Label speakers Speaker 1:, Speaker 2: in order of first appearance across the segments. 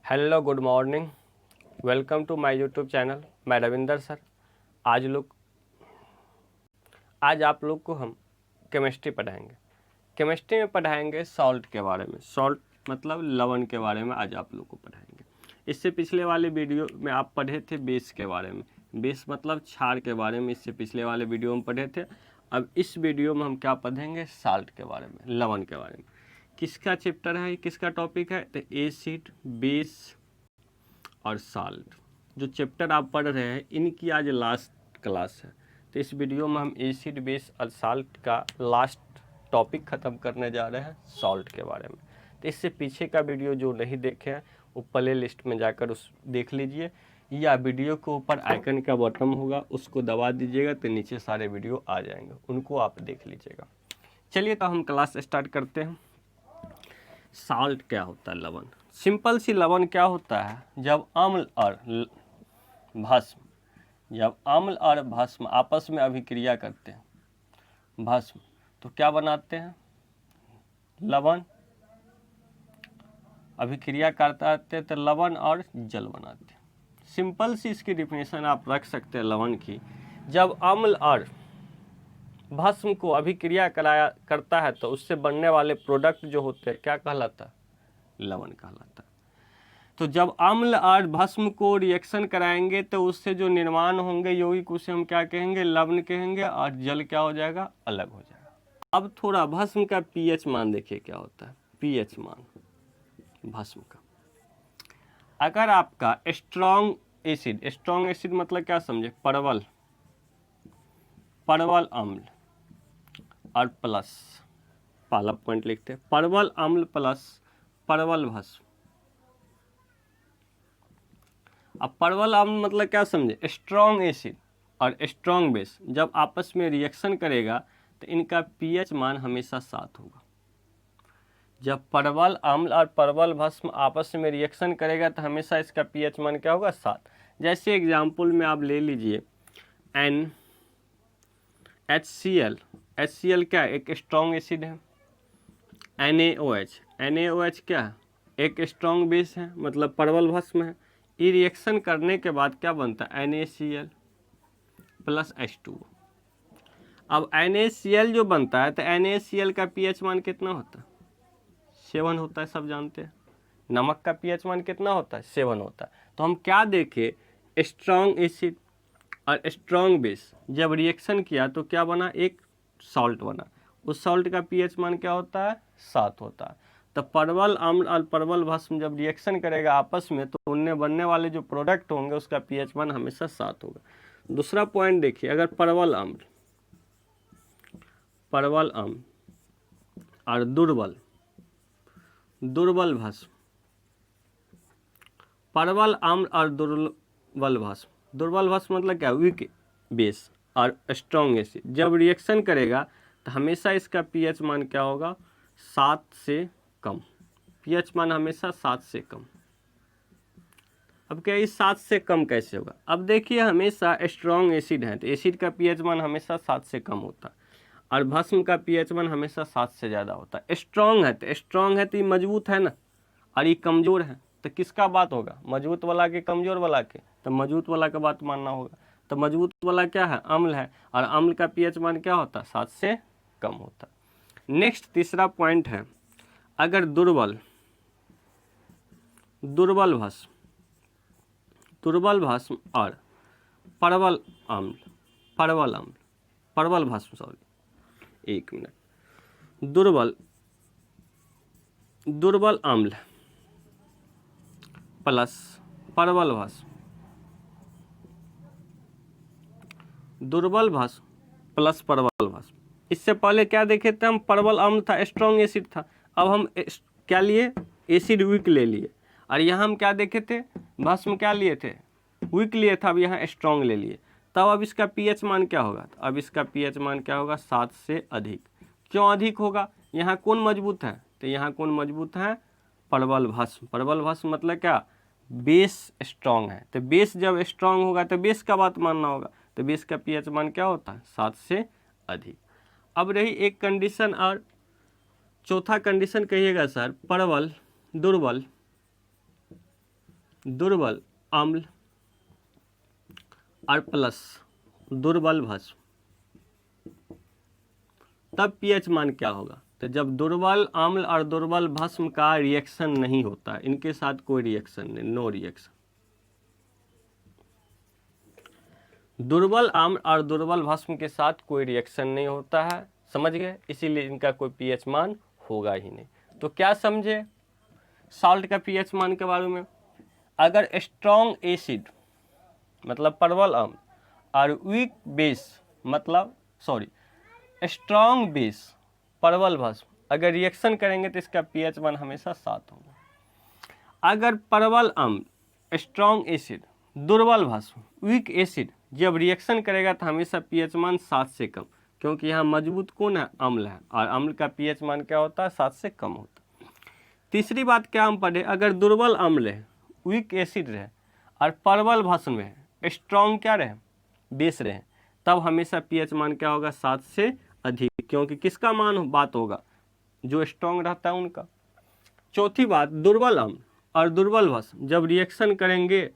Speaker 1: Hello good morning, welcome to my YouTube channel. मैं Ravinder sir. आज आप लोग को हम केमिस्ट्री पढ़ाएंगे। केमिस्ट्री में पढ़ाएंगे सॉल्ट के बारे में। सॉल्ट मतलब लवण के बारे में आज आप लोग को पढ़ाएंगे। इससे पिछले वाले वीडियो में आप पढ़े थे बेस के बारे में। बेस मतलब क्षार के बारे में इससे पिछले वाले वीडियो में पढ़े थे। अब इस वीडियो में हम क्या पढ़ेंगे? साल्ट के बारे में, लवण के बारे में। किसका चैप्टर है, किसका टॉपिक है? तो एसिड, बेस और साल्ट। जो चैप्टर आप पढ़ रहे हैं इनकी आज लास्ट क्लास है। तो इस वीडियो में हम एसिड, बेस और साल्ट का लास्ट टॉपिक ख़त्म करने जा रहे हैं, सॉल्ट के बारे में। तो इससे पीछे का वीडियो जो नहीं देखे हैं वो प्ले लिस्ट में जाकर उस देख लीजिए, या वीडियो के ऊपर आइकन का बटन होगा उसको दबा दीजिएगा तो नीचे सारे वीडियो आ जाएंगे, उनको आप देख लीजिएगा। चलिए तो हम क्लास स्टार्ट करते हैं। साल्ट क्या होता है? लवण। सिंपल सी लवण क्या होता है? जब अम्ल और भस्म आपस में अभिक्रिया करते हैं भस्म, तो क्या बनाते हैं? लवण। अभिक्रिया करते हैं तो लवण और जल बनाते हैं। सिंपल सी इसकी डिफिनेशन आप रख सकते हैं लवण की। जब अम्ल और भस्म को अभिक्रिया करता है तो उससे बनने वाले प्रोडक्ट जो होते हैं क्या कहलाता है? लवण कहलाता है। तो जब अम्ल और भस्म को रिएक्शन कराएंगे तो उससे जो निर्माण होंगे यौगिक उसे हम क्या कहेंगे? लवण कहेंगे। और जल क्या हो जाएगा? अलग हो जाएगा। अब थोड़ा भस्म का पीएच मान देखिए क्या होता है। पीएच मान भस्म का, अगर आपका स्ट्रॉन्ग एसिड मतलब क्या समझे? परवल अम्ल और प्लस, पहला पॉइंट लिखते हैं, परवल अम्ल प्लस परवल भस्म। अब परवल अम्ल मतलब क्या समझे? स्ट्रॉन्ग एसिड और स्ट्रॉन्ग बेस जब आपस में रिएक्शन करेगा तो इनका पीएच मान हमेशा 7 होगा। जब परवल अम्ल और परवल भस्म आपस में रिएक्शन करेगा तो हमेशा इसका पीएच मान क्या होगा? 7। जैसे एग्जाम्पल में आप ले लीजिए HCl। HCl क्या है? एक स्ट्रॉन्ग एसिड है। NaOH क्या है? एक स्ट्रॉन्ग बेस है, मतलब परवल भस्म है। ये रिएक्शन करने के बाद क्या बनता है? NaCl plus H2। अब NaCl जो बनता है तो NaCl का पीएच मान कितना होता है? 7 होता है, सब जानते हैं। नमक का पीएच मान कितना होता है? 7 होता है। तो हम क्या देखे? स्ट्रॉन्ग एसिड और स्ट्रॉन्ग बेस जब रिएक्शन किया तो क्या बना? एक सॉल्ट बना। उस सॉल्ट का पीएच मान क्या होता है? 7 होता है। तो परवल अम्ल और परवल भस्म जब रिएक्शन करेगा आपस में तो उनमें बनने वाले जो प्रोडक्ट होंगे उसका पीएच मान हमेशा 7 होगा। दूसरा पॉइंट देखिए, अगर परवल अम्ल और दुर्बल भस्म, परवल अम्ल और दुर्बल भस्म मतलब क्या? वीक बेस और स्ट्रॉन्ग एसिड जब रिएक्शन करेगा तो हमेशा इसका पीएच मान क्या होगा? 7 से कम। पीएच मान हमेशा 7 से कम। अब क्या ये 7 से कम कैसे होगा? अब देखिए, हमेशा स्ट्रॉन्ग एसिड है तो एसिड का पीएच मान हमेशा 7 से कम होता है और भस्म का पीएच मान हमेशा 7 से ज़्यादा होता है। स्ट्रॉन्ग है तो ये मजबूत है ना, और ये कमज़ोर है तो किसका बात होगा? मजबूत वाला के कमज़ोर वाला के? तो मजबूत वाला का बात मानना होगा। तो मजबूत वाला क्या है? अम्ल है, और अम्ल का पीएच मान क्या होता है? 7 से कम होता है। नेक्स्ट तीसरा पॉइंट है, अगर दुर्बल भस्म और परवल भस्म, सॉरी एक मिनट, दुर्बल अम्ल प्लस परवल भस्म, दुर्बल भस्म प्लस परवल भस्म। इससे पहले क्या देखे थे हम? परवल अम्ल था, स्ट्रॉन्ग एसिड था। अब हम क्या लिए? एसिड वीक ले लिए। और यहाँ हम क्या देखे थे? भस्म क्या लिए थे? वीक लिए था। अब यहाँ स्ट्रॉन्ग ले लिए। तब अब इसका पीएच मान क्या होगा? तो अब इसका पीएच मान क्या होगा? 7 से अधिक। क्यों अधिक होगा? यहाँ कौन मजबूत है? तो यहाँ कौन मजबूत है? परवल भस्म मतलब क्या? बेस स्ट्रॉन्ग है। तो बेस जब स्ट्रॉन्ग होगा तो बेस का बात मानना होगा। तो बेस का पीएच मान क्या होता है? 7 से अधिक। अब रही एक कंडीशन और, चौथा कंडीशन कहिएगा सर, परवल दुर्बल दुर्बल अम्ल और प्लस दुर्बल भस्म, तब पीएच मान क्या होगा? तो जब दुर्बल अम्ल और दुर्बल भस्म का रिएक्शन नहीं होता, इनके साथ कोई रिएक्शन नहीं, नो रिएक्शन। दुर्बल अम्ल और दुर्बल भस्म के साथ कोई रिएक्शन नहीं होता है, समझ गए? इसीलिए इनका कोई पीएच मान होगा ही नहीं। तो क्या समझे सॉल्ट का पीएच मान के बारे में? अगर स्ट्रॉन्ग एसिड मतलब प्रबल अम्ल और वीक बेस मतलब स्ट्रॉन्ग बेस प्रबल भस्म अगर रिएक्शन करेंगे तो इसका पीएच मान हमेशा 7 होगा। अगर प्रबल अम्ल स्ट्रॉन्ग एसिड दुर्बल भस्म वीक एसिड जब रिएक्शन करेगा तो हमेशा पीएच मान 7 से कम, क्योंकि यहाँ मजबूत कौन है? अम्ल है, और अम्ल का पीएच मान क्या होता है? 7 से कम होता है। तीसरी बात क्या हम पढ़े? अगर दुर्बल अम्ल है, वीक एसिड रहे और प्रबल भस्म है, स्ट्रॉन्ग क्या रहे? बेस रहे, तब हमेशा पीएच मान क्या होगा? 7 से अधिक, क्योंकि किसका मान बात होगा? जो स्ट्रॉन्ग रहता है उनका। चौथी बात, दुर्बल अम्ल और दुर्बल भस्म जब रिएक्शन करेंगे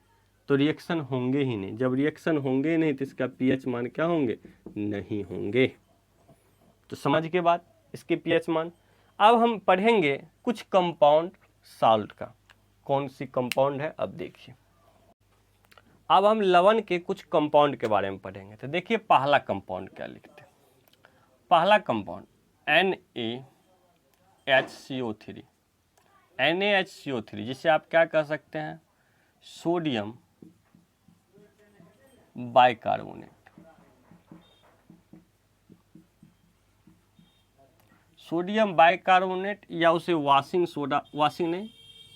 Speaker 1: तो रिएक्शन होंगे ही नहीं, जब रिएक्शन होंगे नहीं तो इसका पीएच मान क्या होंगे? नहीं होंगे। तो समझ के बाद इसके पीएच मान। अब हम पढ़ेंगे कुछ कंपाउंड सॉल्ट का। कौन सी कंपाउंड है अब देखिए। अब हम लवण के कुछ कंपाउंड के बारे में पढ़ेंगे। तो देखिए पहला कंपाउंड क्या लिखते हैं। पहला कंपाउंड NaHCO3, NaHCO3 जिसे आप क्या कह सकते हैं? Sodium bicarbonate. सोडियम बाइकार्बोनेट या उसे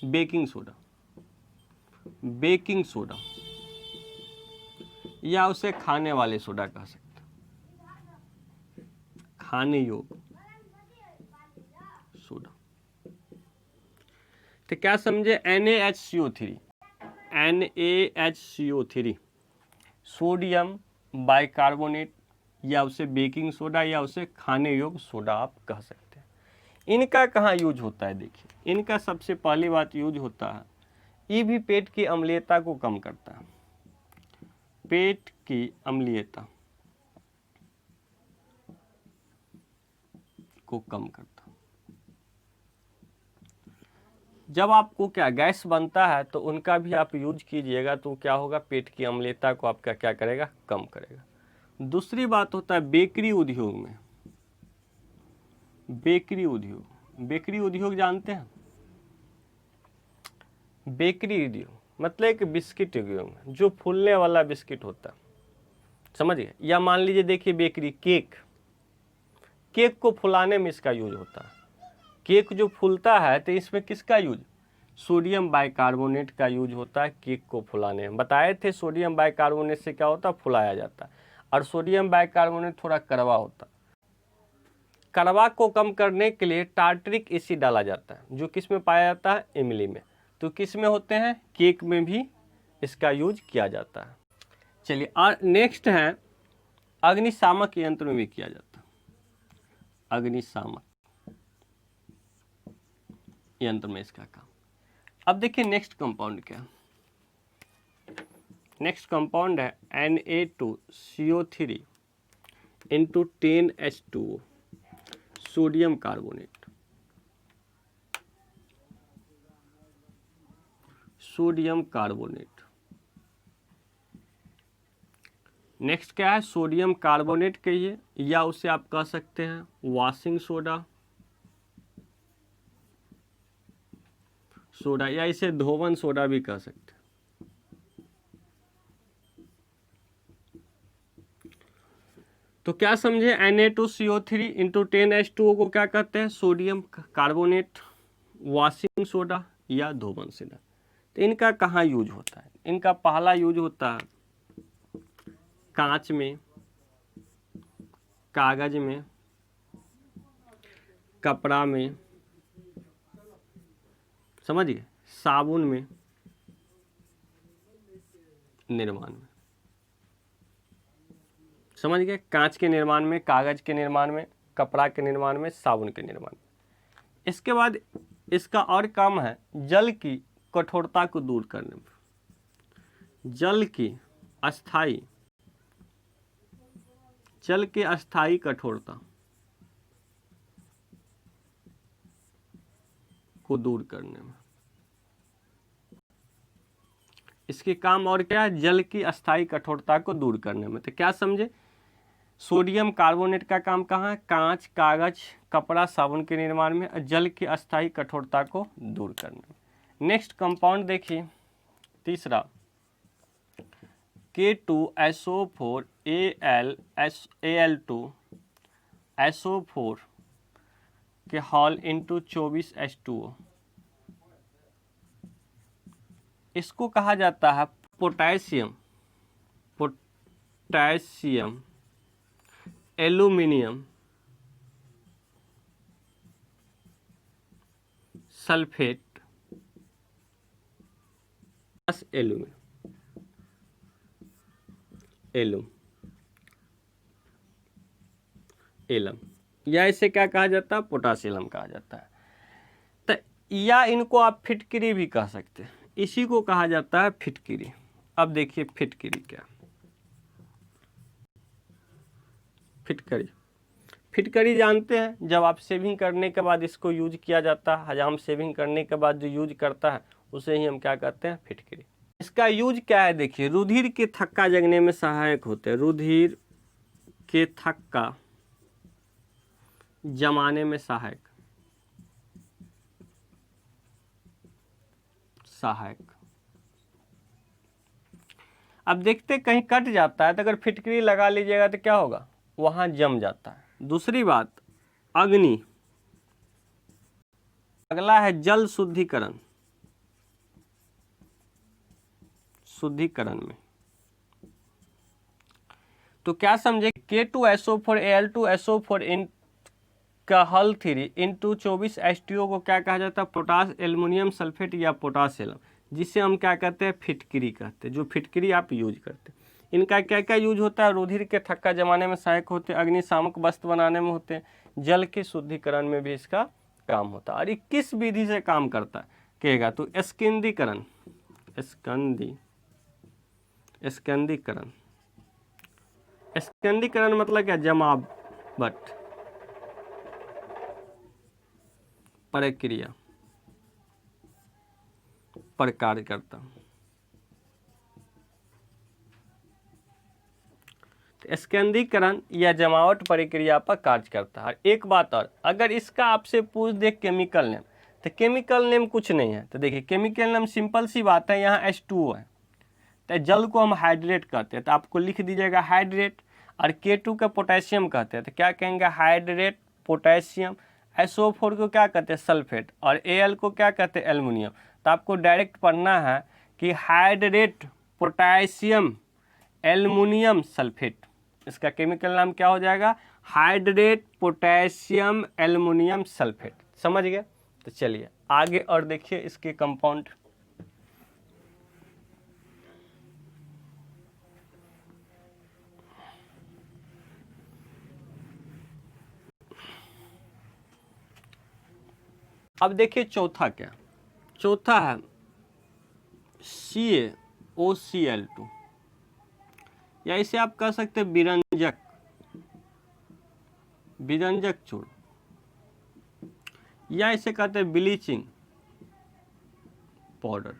Speaker 1: बेकिंग सोडा या उसे खाने वाले सोडा कह सकते हैं, खाने योग्य सोडा। तो क्या समझे? NaHCO3 सोडियम बाइकार्बोनेट या उसे बेकिंग सोडा या उसे खाने योग्य सोडा आप कह सकते हैं। इनका कहाँ यूज होता है? देखिए इनका सबसे पहली बात यूज होता है, ये भी पेट की अम्लीयता को कम करता है, पेट की अम्लीयता को कम करता है। जब आपको क्या गैस बनता है तो उनका भी आप यूज कीजिएगा तो क्या होगा? पेट की अम्लीयता को आपका क्या करेगा? कम करेगा। दूसरी बात होता है बेकरी उद्योग में, बेकरी उद्योग जानते हैं? बेकरी उद्योग मतलब एक बिस्किट उद्योग में जो फूलने वाला बिस्किट होता है, समझ गए? या मान लीजिए देखिए बेकरी केक को फुलाने में इसका यूज होता है। केक जो फूलता है तो इसमें किसका यूज? सोडियम बाइकार्बोनेट का यूज होता है केक को फुलाने में। बताए थे सोडियम बाइकार्बोनेट से क्या होता है? फुलाया जाता है। और सोडियम बाइकार्बोनेट थोड़ा कड़वा होता है। कड़वा को कम करने के लिए टार्टरिक एसिड डाला जाता है, जो किस में पाया जाता है? इमली में। तो किस में होते हैं? केक में भी इसका यूज किया जाता है। चलिए और नेक्स्ट है अग्निशामक यंत्र में भी किया जाता है। अग्निशामक यंत्र में इसका काम। अब देखिए नेक्स्ट कंपाउंड क्या? नेक्स्ट कंपाउंड है Na2CO3 into 10H2O sodium carbonate. Sodium carbonate. Next क्या है? सोडियम कार्बोनेट कहिए या उसे आप कह सकते हैं वॉशिंग सोडा या इसे धोवन सोडा भी कह सकते हैं। तो क्या समझे? Na2CO3 इंटू 10H2O को क्या कहते हैं? सोडियम कार्बोनेट, वॉशिंग सोडा या धोवन सोडा। तो इनका कहाँ यूज होता है? इनका पहला यूज होता है कांच में, कागज में, कपड़ा में, समझ गए? साबुन में, निर्माण में, समझ गए? कांच के निर्माण में, कागज के निर्माण में, कपड़ा के निर्माण में, साबुन के निर्माण में। इसके बाद इसका और काम है जल की कठोरता को दूर करने में। जल की अस्थाई जल की अस्थाई कठोरता को दूर करने में। इसके काम और क्या है? जल की अस्थाई कठोरता को दूर करने में। तो क्या समझे? सोडियम कार्बोनेट का काम कहाँ है? कांच, कागज, कपड़ा, साबुन के निर्माण में, जल की अस्थाई कठोरता को दूर करने में। नेक्स्ट कंपाउंड देखिए, तीसरा K2SO4 Al2 SO4 के हॉल इंटू 24H2O। इसको कहा जाता है potassium aluminium sulphate plus alum, या इसे क्या कहा जाता है? पोटासियम कहा जाता है। तो या इनको आप फिटकिरी भी कह सकते हैं, इसी को कहा जाता है फिटकिरी। अब देखिए फिटकिरी क्या, फिटकरी जानते हैं, जब आप शेविंग करने के बाद इसको यूज किया जाता है, हजाम शेविंग करने के बाद जो यूज करता है उसे ही हम क्या कहते हैं? फिटकरी। इसका यूज क्या है? देखिए, रुधिर के थक्का जगने में सहायक होते हैं, रुधिर के थक्का जमाने में सहायक। अब देखते कहीं कट जाता है तो अगर फिटकरी लगा लीजिएगा तो क्या होगा? वहां जम जाता है। दूसरी बात, अग्नि, अगला है जल शुद्धिकरण में। तो क्या समझे? K2SO4 Al2SO4 इन का हल 3 इंटू 24H2O को क्या कहा जाता है? पोटास एल्युमिनियम सल्फेट या पोटासियम, जिसे हम क्या कहते हैं? फिटकरी कहते हैं। जो फिटकरी आप यूज करते हैं, इनका क्या क्या यूज होता है? रुधिर के थक्का जमाने में सहायक होते हैं, अग्निशामक वस्त्र बनाने में होते हैं, जल के शुद्धिकरण में भी इसका काम होता है। और ये किस विधि से काम करता है कहेगा? तो स्कंदीकरण मतलब क्या? जमावट प्रक्रिया पर कार्य करता। स्कंदीकरण या जमावट प्रक्रिया पर कार्य करता है। एक बात और, अगर इसका आपसे पूछ दे केमिकल नेम, तो केमिकल नेम कुछ नहीं है। तो देखिए केमिकल नेम सिंपल सी बात है, यहाँ H2O है, तो जल को हम हाइड्रेट कहते हैं, तो आपको लिख दीजिएगा हाइड्रेट। और K2 का पोटेशियम कहते हैं, तो क्या कहेंगे? Hydrate potassium. SO4 को क्या कहते हैं? सल्फेट। और Al को क्या कहते हैं? एल्युमिनियम। तो आपको डायरेक्ट पढ़ना है कि हाइड्रेट पोटेशियम एल्युमिनियम सल्फेट, इसका केमिकल नाम क्या हो जाएगा? Hydrate potassium aluminium sulphate. समझ गए? तो चलिए आगे और देखिए इसके कंपाउंड। अब देखिए चौथा क्या, चौथा है CaOCl2, या इसे आप कह सकते हैं विरंजक चूर्ण, या इसे कहते हैं ब्लीचिंग पाउडर,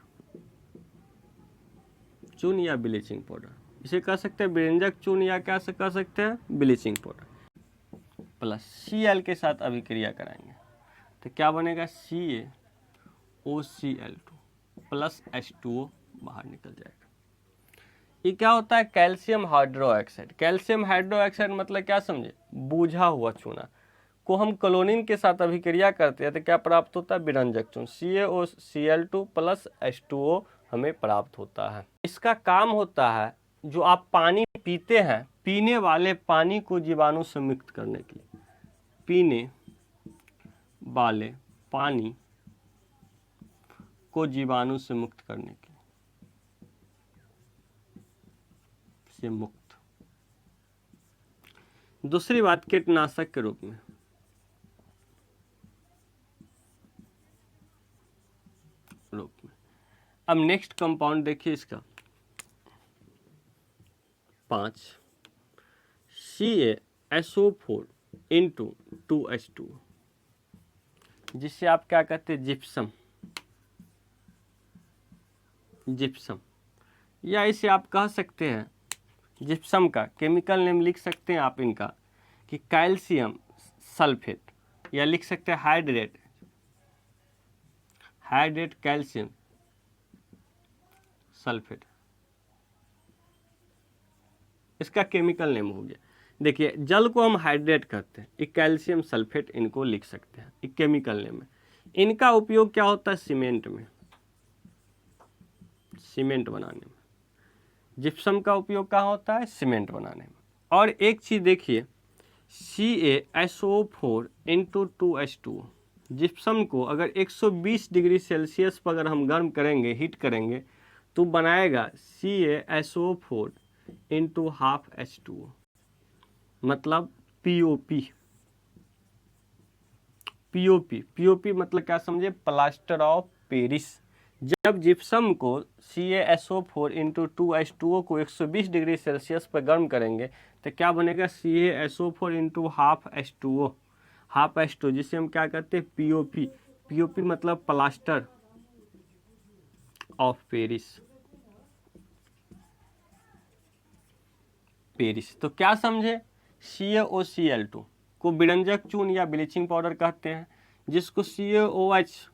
Speaker 1: चूर्ण या ब्लीचिंग पाउडर। इसे कह सकते हैं विरंजक चूर्ण या क्या से कह सकते हैं? Bleaching powder. प्लस Cl के साथ अभिक्रिया कराएंगे तो क्या बनेगा? CaOCl2 प्लस H2O बाहर निकल जाएगा। ये क्या होता है? Calcium hydroxide. कैल्शियम हाइड्रोक्साइड मतलब क्या समझे? बूझा हुआ चूना को हम क्लोरीन के साथ अभिक्रिया करते हैं तो क्या प्राप्त होता है? विरंजक चूर्ण CaOCl2 प्लस H2O हमें प्राप्त होता है। इसका काम होता है, जो आप पानी पीते हैं, पीने वाले पानी को जीवाणु से मुक्त करने के लिए, पीने वाले पानी को जीवाणु से मुक्त करने के लिए, से मुक्त। दूसरी बात, कीटनाशक के रूप में। अब नेक्स्ट कंपाउंड देखिए इसका 5 CaSO4 इंटू 2H2, जिससे आप क्या कहते हैं जिप्सम, जिप्सम, या इसे आप कह सकते हैं जिप्सम का केमिकल नेम लिख सकते हैं आप इनका कि कैल्शियम सल्फेट, या लिख सकते हैं हाइड्रेट कैल्शियम सल्फेट, इसका केमिकल नेम हो गया। देखिए जल को हम हाइड्रेट करते हैं, एक कैल्शियम सल्फेट इनको लिख सकते हैं, एक केमिकल नेम है। इनका उपयोग क्या होता है सीमेंट में, सीमेंट बनाने में। जिप्सम का उपयोग कहाँ होता है, सीमेंट बनाने में। और एक चीज़ देखिए CaSO4 इंटू 2H2, जिप्सम को अगर 120 डिग्री सेल्सियस पर अगर हम गर्म करेंगे, हीट करेंगे, तो बनाएगा CaSO4 इंटू हाफ H2, मतलब POP। POP मतलब क्या समझे, प्लास्टर ऑफ पेरिस। जब जिप्सम को CaSO4 इंटू 2H2O को 120 डिग्री सेल्सियस पर गर्म करेंगे तो क्या बनेगा CaSO4 into half H2O, half H2, जिसे हम क्या कहते हैं POP मतलब प्लास्टर ऑफ पेरिस। तो क्या समझे, CaOCl2 को विरंजक चून या ब्लीचिंग पाउडर कहते हैं, जिसको CaOH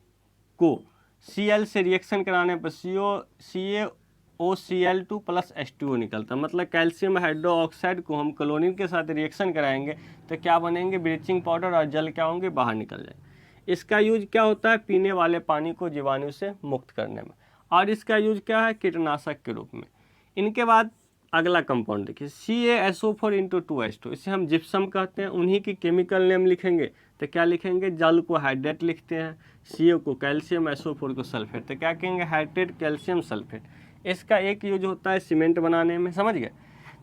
Speaker 1: को Cl से रिएक्शन कराने पर CaOCl2 प्लस H2O निकलता है। मतलब कैल्शियम हाइड्रोक्साइड को हम क्लोरीन के साथ रिएक्शन कराएंगे तो क्या बनेंगे, ब्लीचिंग पाउडर, और जल क्या होंगे, बाहर निकल जाएंगे। इसका यूज क्या होता है, पीने वाले पानी को जीवाणु से मुक्त करने में, और इसका यूज क्या है, कीटनाशक के रूप में। इनके बाद अगला कंपाउंड देखिए CaSO4 इंटू 2H2, इसे हम जिप्सम कहते हैं। उन्हीं की केमिकल नेम लिखेंगे तो क्या लिखेंगे, जल को हाइड्रेट लिखते हैं, CO को कैल्शियम, SO4 को सल्फेट, तो क्या कहेंगे हाइड्रेट कैल्शियम सल्फेट। इसका एक यूज होता है सीमेंट बनाने में, समझ गए।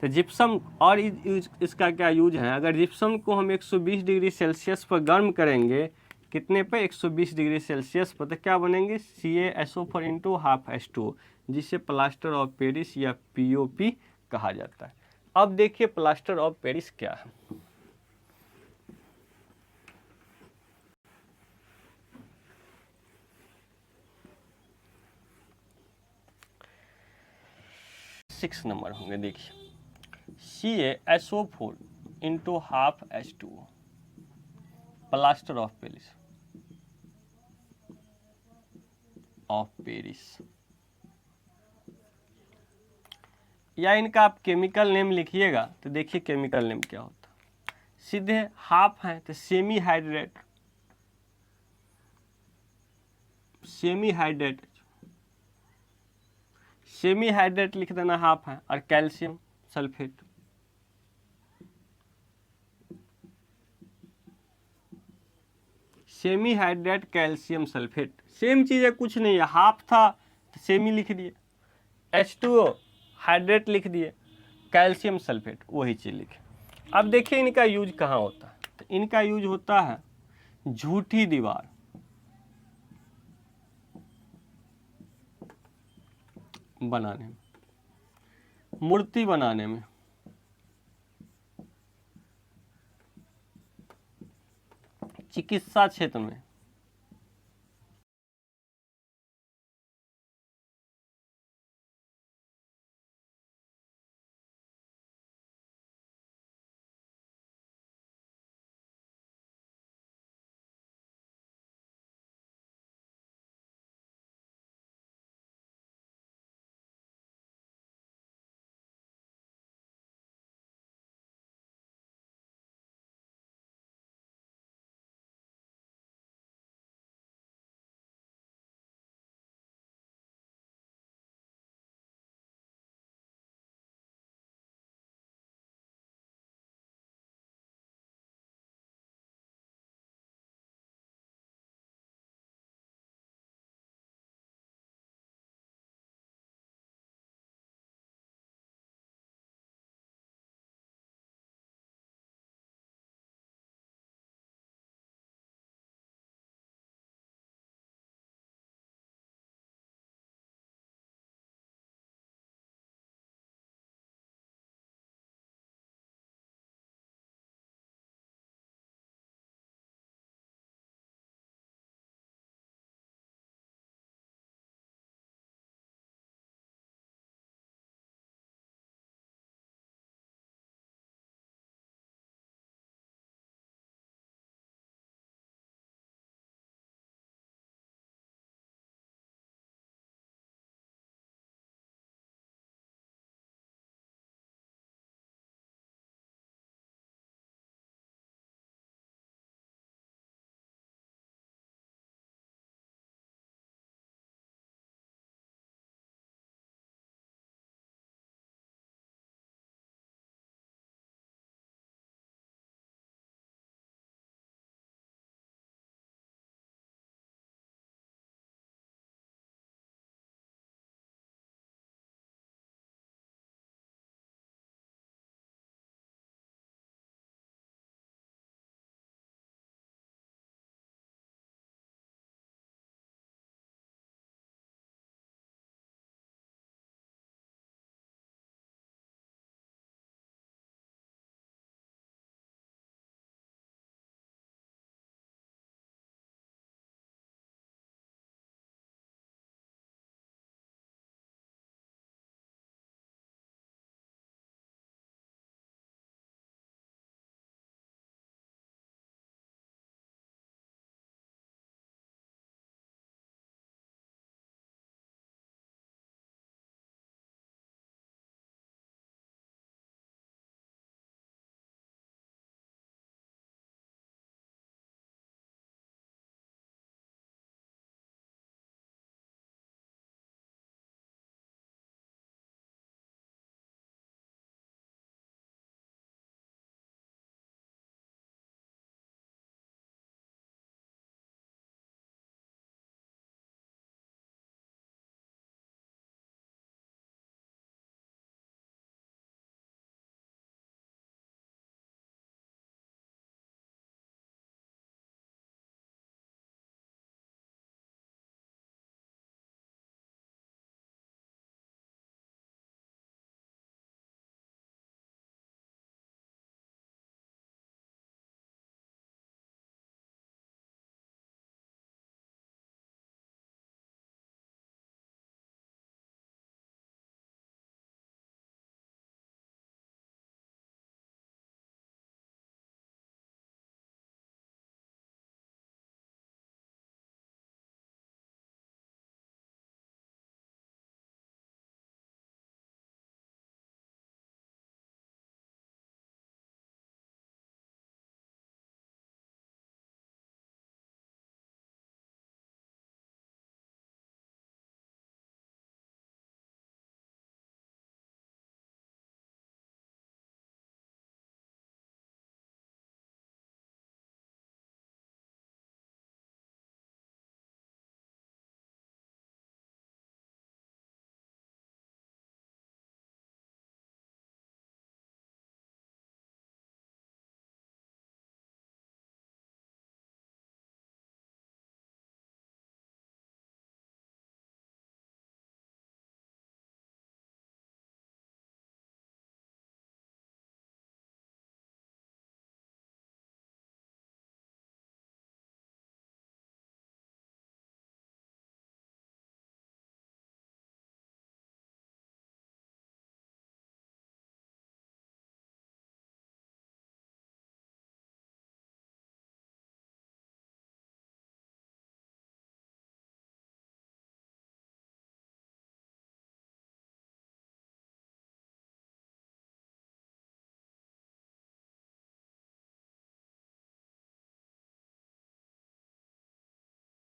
Speaker 1: तो जिप्सम और इसका क्या यूज है, अगर जिप्सम को हम 120 डिग्री सेल्सियस पर गर्म करेंगे, कितने पे, 120 डिग्री सेल्सियस पर, तो क्या बनेंगे CaSO4 इंटू हाफ H2O, जिसे प्लास्टर ऑफ पेरिस या POP कहा जाता है। अब देखिए प्लास्टर ऑफ पेरिस क्या है। सिक्स नंबर होंगे, देखिए CaSO4 into half H2O, plaster of Paris, या इनका आप केमिकल नेम लिखिएगा तो देखिए केमिकल नेम क्या होता है। सीधे हाफ है तो सेमी हाइड्रेट लिख देना, हाफ है, और calcium sulphate, semi hydrate calcium sulphate, same चीज़ है, कुछ नहीं है, हाफ था तो सेमी लिख दिए, H2O हाइड्रेट लिख दिए, कैल्शियम सल्फेट वही चीज़ लिखे। अब देखिए इनका यूज कहाँ होता है, तो इनका यूज होता है झूठी दीवार बनाने में, मूर्ति बनाने में, चिकित्सा क्षेत्र में,